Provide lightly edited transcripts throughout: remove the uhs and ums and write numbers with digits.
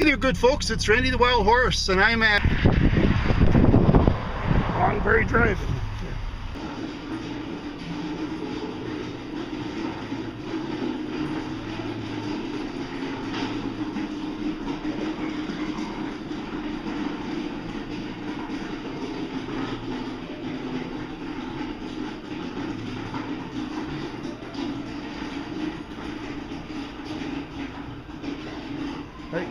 Hey there, good folks. It's Randy the Wild Horse, and I'm at Long Prairie Drive. Hey.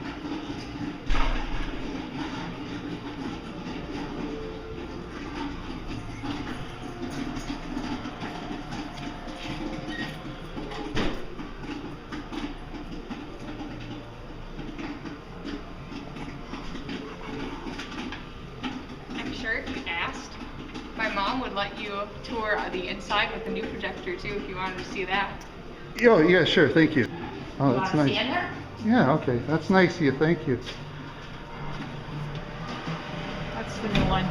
I'm sure if you asked, my mom would let you tour the inside with the new projector too if you wanted to see that. Oh, yeah, sure. Thank you. Oh, that's nice. See in there? Yeah, okay. That's nice of you. Thank you. That's the new one.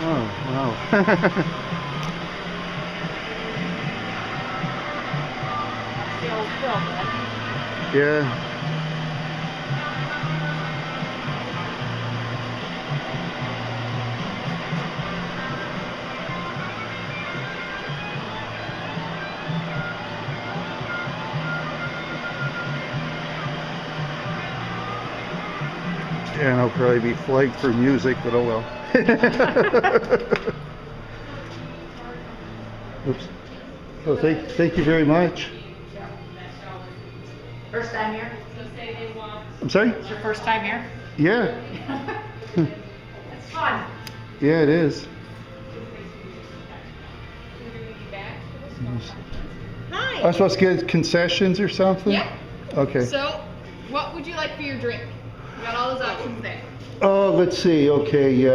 Oh, wow. That's the old film, right? Yeah. Yeah, and I'll probably be flagged for music, but oh well. Oops. Oh, thank you very much. First time here? I'm sorry? It's your first time here? Yeah. It's fun. Yeah, it is. Hi. I'm supposed to get concessions or something? Yeah. Okay. So, what would you like for your drink? We got all those options there. Oh, let's see. Okay.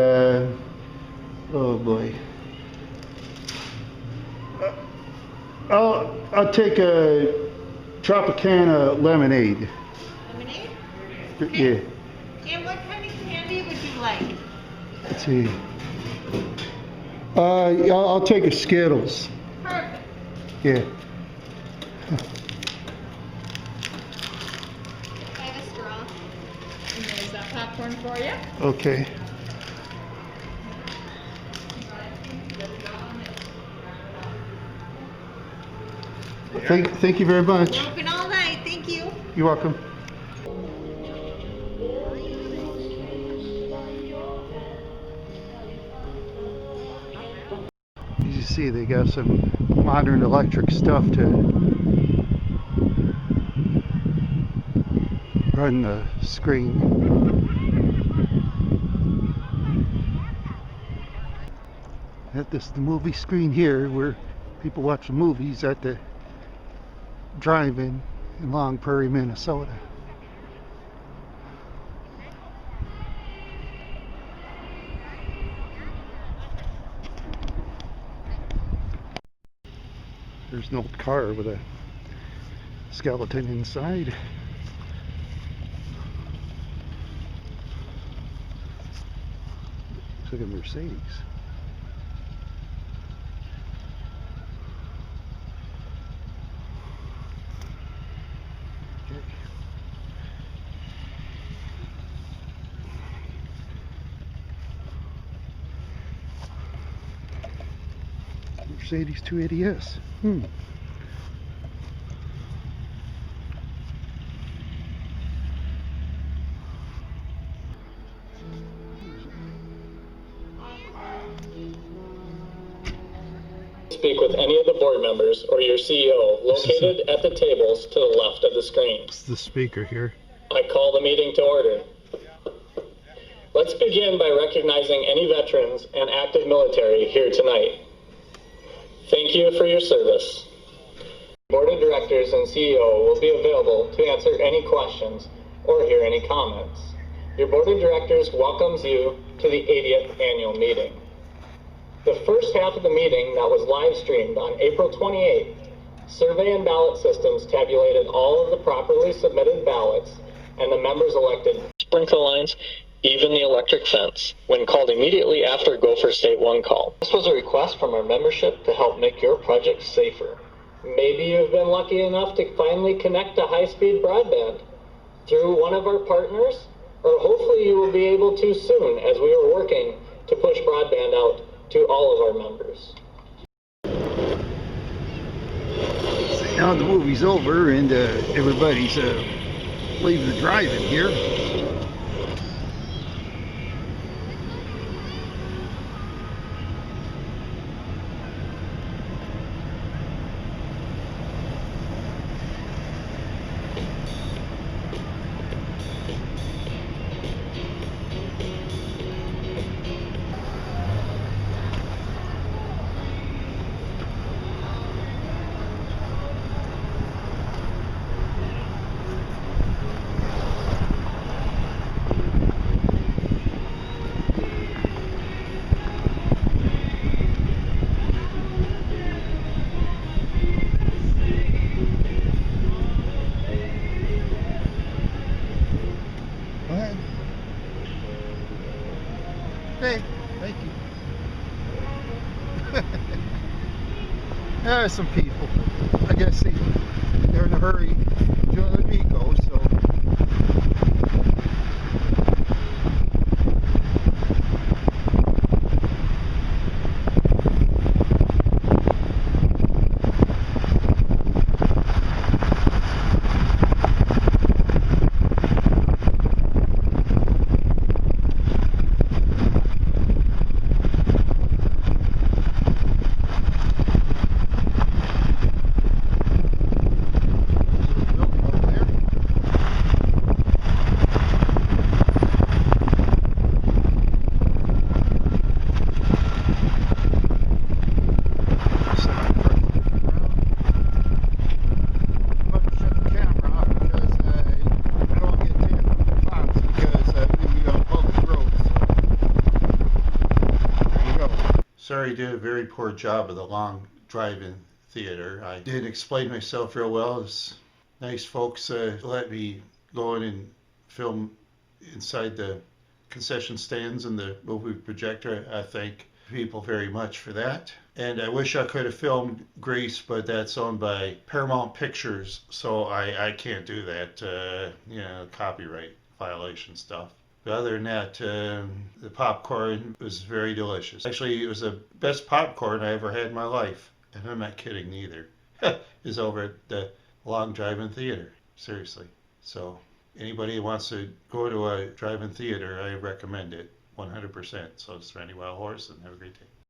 Oh boy. I'll take a Tropicana lemonade. Lemonade? Yeah. And what kind of candy would you like? Let's see. I'll take a Skittles. Perfect. Yeah. I have a straw. And there's that popcorn for you. Okay. Thank you very much. We're open all night. Thank you. You're welcome. As you see, they got some modern electric stuff to run the screen. At the movie screen here, where people watch the movies at the drive-in in Long Prairie, Minnesota. There's an old car with a skeleton inside. Looks like a Mercedes. Okay. Mercedes 280S. Speak with any of the board members or your CEO located at the tables to the left of the screen. It's the speaker here. I call the meeting to order. Let's begin by recognizing any veterans and active military here tonight. Thank you for your service. Board of Directors and CEO will be available to answer any questions or hear any comments. Your Board of Directors welcomes you to the 80th annual meeting. The first half of the meeting that was live streamed on April 28th, Survey and Ballot Systems tabulated all of the properly submitted ballots, and the members elected sprinkler lines, even the electric fence, when called immediately after Gopher State 1 call. This was a request from our membership to help make your project safer. Maybe you've been lucky enough to finally connect to high-speed broadband through one of our partners, or hopefully you will be able to soon as we are working to push broadband out to all of our members. So now the movie's over and everybody's leaving the drive-in here. Go ahead. Hey, thank you. There are some people. I guess they're in a hurry to let me go, so. Sorry, I did a very poor job of the Long Drive-In Theater. I didn't explain myself real well. It's nice folks let me go in and film inside the concession stands and the movie projector. I thank people very much for that. And I wish I could have filmed Grease, but that's owned by Paramount Pictures, so I can't do that. Copyright violation stuff. But other than that, the popcorn was very delicious. Actually, it was the best popcorn I ever had in my life. And I'm not kidding either. Is over at the Long Drive-In Theater. Seriously. So anybody who wants to go to a drive-in theater, I recommend it 100%. So it's Randy Wild Horse, and have a great day.